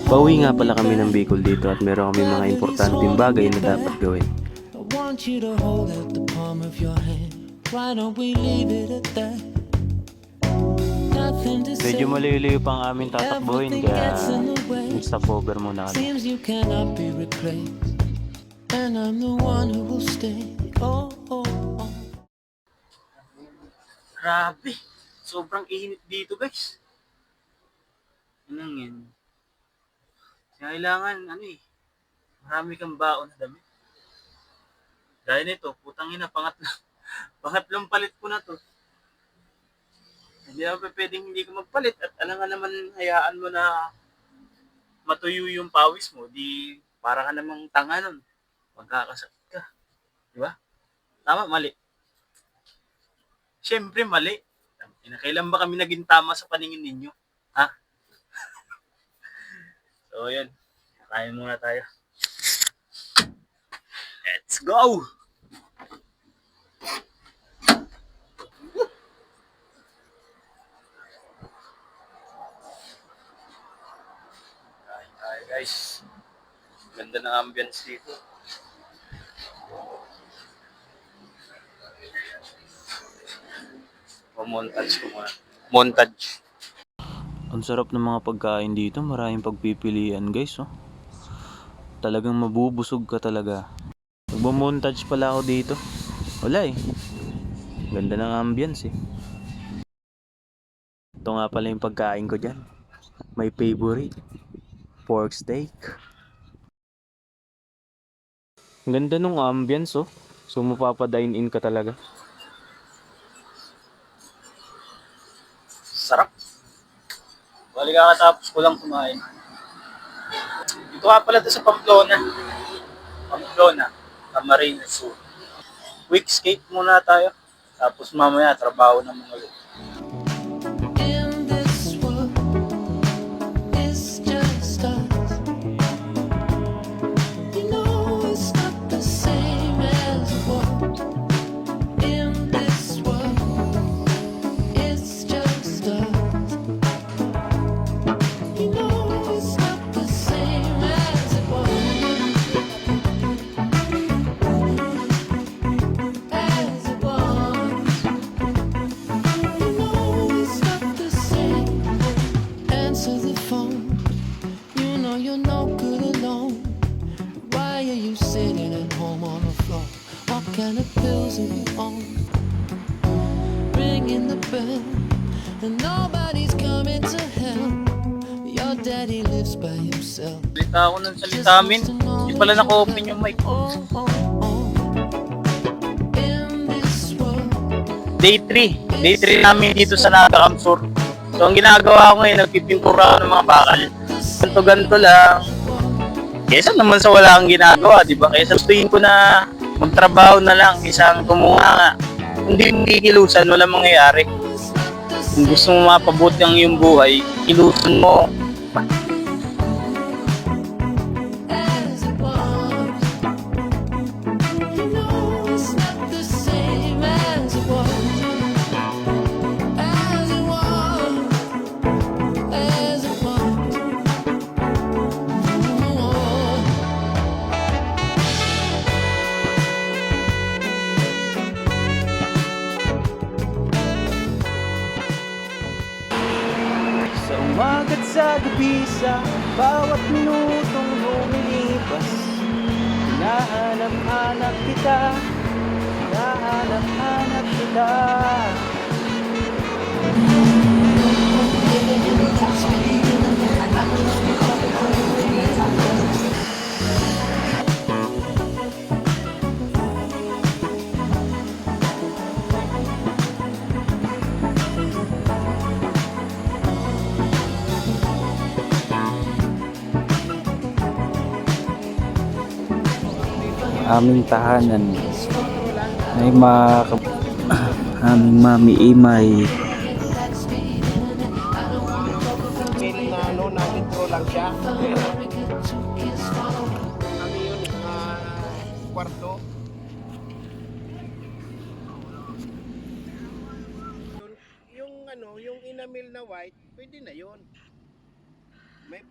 Pauwi nga pala kami ng Bicol dito at meron kami mga importanteng bagay na dapat gawin. I want you to hold out the palm of your hand. Why don't we leave it at that? Nothing to say. Medyo malayo-layo pa ang aming tatakbuhin kaya nag-stopover muna kami. Seems you cannot be replaced, and I'm the one who will stay. Oh, oh, oh. Grabe, sobrang init dito guys. Anong yan? Kailangan, marami kang baon na damit. Dahil nito, putang ina, pangatlong palit ko na to. Hindi naman pwedeng hindi ko magpalit at alam nga naman, hayaan mo na matuyo yung pawis mo, di para ka namang tanga nun. Magkakasakit ka. Di ba? Tama, mali. Siyempre, mali. Kailan ba kami naging tama sa paningin ninyo? Ha? So, yun. Kain muna tayo. Let's go! Kain tayo, guys. Ganda ng ambience dito. Montage ko muna. Montage. Ang sarap ng mga pagkain dito, maraming pagpipilian guys. Oh. Talagang mabubusog ka talaga. Nagmo-montage pala ako dito. Wala eh. Ganda ng ambience eh. Ito nga pala yung pagkain ko dyan. My favorite. Pork steak. Ang ganda ng ambience oh. So mapapa-dine in ka talaga. Sarap. Bali kakatapos ko lang kumain. Dito nga pala ito sa Pamplona. Camarines Sur. Quick escape muna tayo. Tapos mamaya trabaho naman ulit. In this world, it's just us. You know it's not the same as it was. In this world, it's just us. You know it's not the same as it was. As it was. You know it's not the same. Answer the phone. You know you're no good alone. Why are you sitting at home on the floor? What kind of pills are you on? Ringing the bell, and nobody's coming to help. Your daddy lives by himself. Salita ako ng salita amin. Hindi pala naka-open yung mic. Oh, oh, oh. In this world, Day 3. Day 3 namin dito sa Nakakam Sur. So ang ginagawa ko ngayon, nagpipintura ako ng mga bakal. Ganto-ganto lang. Kesa naman sa wala kang ginagawa, di ba? Kesa gustuin ko na magtrabaho na lang, isang tumuha. Hindi kilusan, wala mangyayari. Kung gusto mo mapabuti ang iyong buhay, kilusan mo. as it was. You know it's not the same as it was. As it was. As it was. Oh. Sa umaga't sa gabi, sa bawat minutong lumilipas, hinahanap-hanap kita, hinahanap-hanap kita. Aming tahanan ay aming mami Imay. Na metro lang siya. Yun, kwarto. Yung yung enamel na white, pwede na yun. May